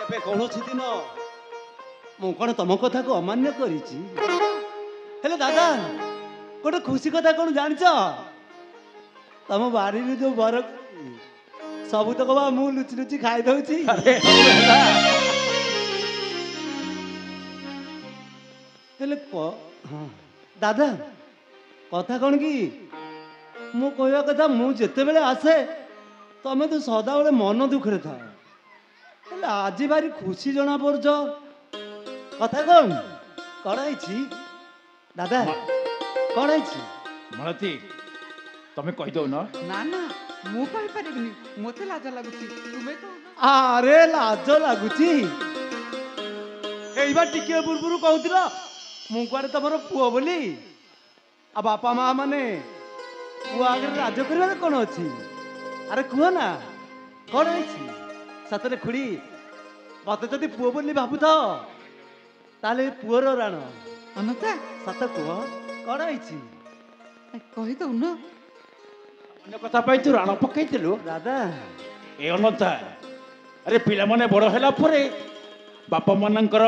केबे कोनोसी दिन मु कौन तुम कथा को अमान्य करिछि हेले दादा गोटे खुशी कथा कौन जान तुम बाड़ी जो बर सब तक मु लुचि लुचि खाई दौची दादा कथा कौन कि मु कहवा कथा मु जिते बेले आसे तमे तो सदा बेले मन दुखे था आज भारी खुशी जना पड़छ कथा कौन कौन दादा कौन मालती तमे कहि दो ना ना ना मु कहि परिबनी मोते लाज लागुची तुमे कहो अरे लाज लागुची एइबा टिके बुरबुरु कहउतिला मु कुआडे तमरो पुओ बोली आ बापा माँ माने पुओ आगे राज करबा कोन अछि अरे कुह ना कौन सतरे खुड़ी मत जदि पुओ बोली भाबु था ताले पुओर राण अनता सत कुह कौन कहि दउ न अन्य कथा पाई तू राण पकैतिलु दादा ए अनता अरे पिला माने बड़ होला परे बापा मानकर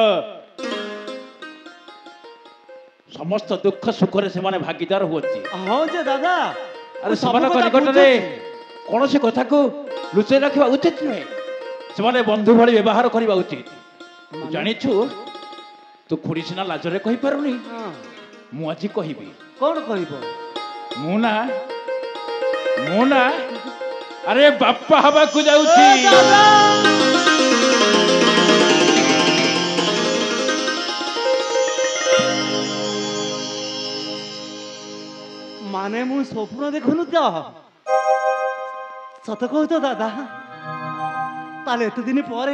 समस्त दुख सुख रे से माने भागीदार होती हाँ जे दादा अरे समानक निकट रे कौन से कथा को लुचै रखा उचित नुहे से बंधु भाई व्यवहार करवा उचित जानिछु तू खुड़ी सीना लाजरे कहि पारुनी मु आज कहबी कौन कहब मु ना अरे बापा हवा को जाउची माने मु स्वप्न देखुनु तो सत कहू तो दादा ताले एत दिन पर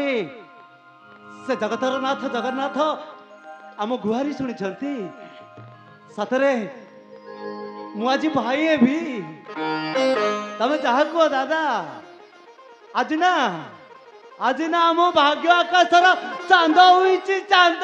से जगतर नाथ जगन्नाथ आम गुहारी शुणी सतरे मुझी भाई भी तमें जहा कह दादा आज ना आम भाग्य आकाशर चांद हुई चांद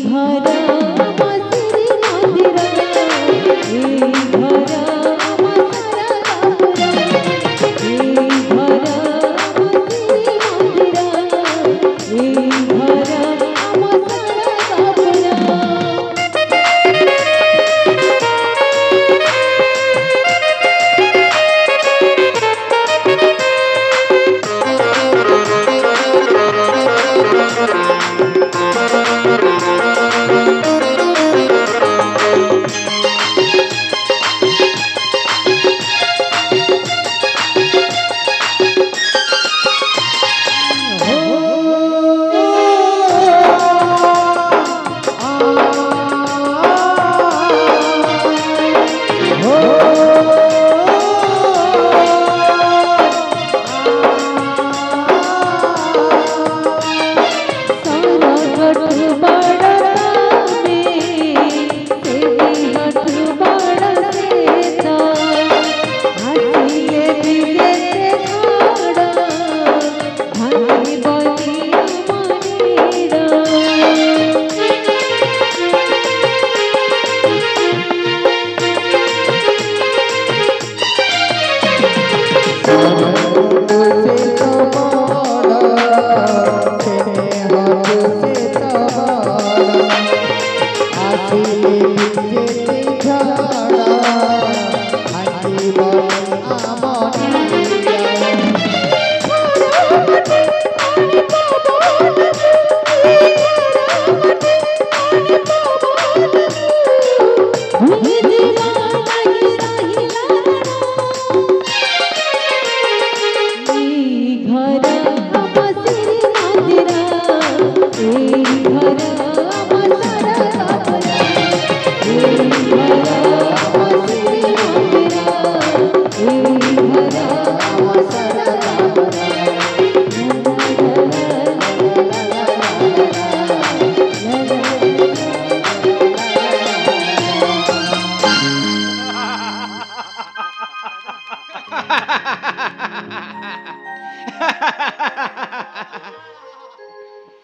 घर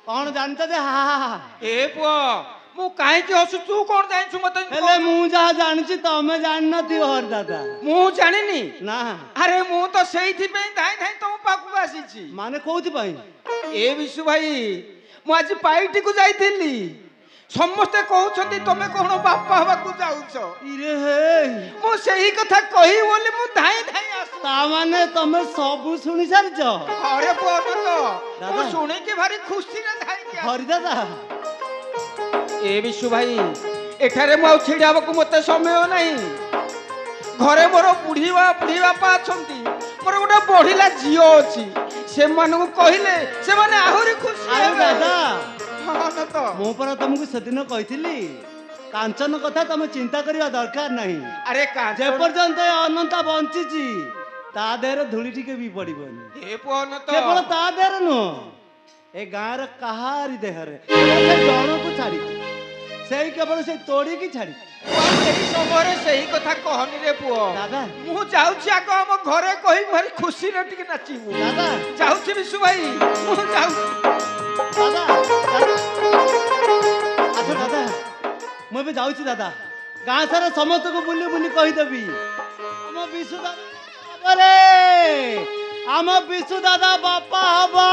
कौन जानता दे हा ए पुओ मु काहे की हसु तू कोन जानिछु मते हेले मु जहा जानिछि तमे जान नथि हर दादा मु जानिनी ना अरे मु तो सेइथि पे धाई धाई तुम पाखु आसीछि माने कोउथि पई ए विशु भाई मु आज पाइटी को जाइथिली समस्ते कहउछंती तमे कोन बापा हवा को जाउछो इरे हे मु सेही कथा कही बोली मु धाई धाई आसु ता माने तमे सब सुनि सारिछ अरे पुओ तो दादा। मु सुनि के भारी खुशी ना धाई के हरि दादा ए विशु भाई एठारे मु छिड़ाबा को मते समय नाही घरे मोर बुढ़ी बापा अछंती मोर गोटा बढ़िला झियो अछि से मन को कहिले से माने आहुरी खुशी अरे हेबे दादा हां न तो मु पर तुमको सेदिन कहिथिली कांचन कथा तमे चिंता करिया दरकार नाही अरे का जे पर्यंत अनंता बंचिची ता देहरे धूली टिके भी पड़िबनी ए पोन तो केवल ता देहरे नो ए गाँर कहारी देहरे से जण को छाड़ी सेही केवल से तोड़ी की छाड़ी एही समय रे सही कथा कहनी रे पुओ दादा मु जाउछि आको हम घरे कहि भारी खुशी रे टिके नाचिबु दादा जाउछि विशु भाई मु जाउछि दादा अच्छा दादा मैं भी जाऊँ दादा गाँ सारा समस्त को बुली बुली कहीदेवी आम विशु दादा अरे आम विशु दादा बापा हबा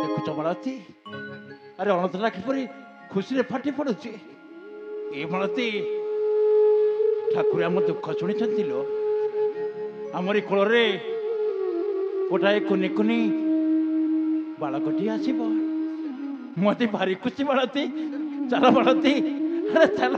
ଦେଖୁଛ ମାଳତୀ ଆରେ ଅଣତରା କିପରି ଖୁସିରେ ଫାଟି ପଡୁଛି ଏ ମାଳତୀ ଠାକୁର ଆମ ଦୁଃଖ ଶୁଣିଛନ୍ତି ଲୋ ଆମରି କୋଳରେ ଗୋଟାଏ କୁନି କୁନି ବାଳକଟିଏ ଆସିବ ମତେ ଭାରି ଖୁସି ମାଳତୀ ଚାଲ ମାଳତୀ ଆରେ ଚାଲ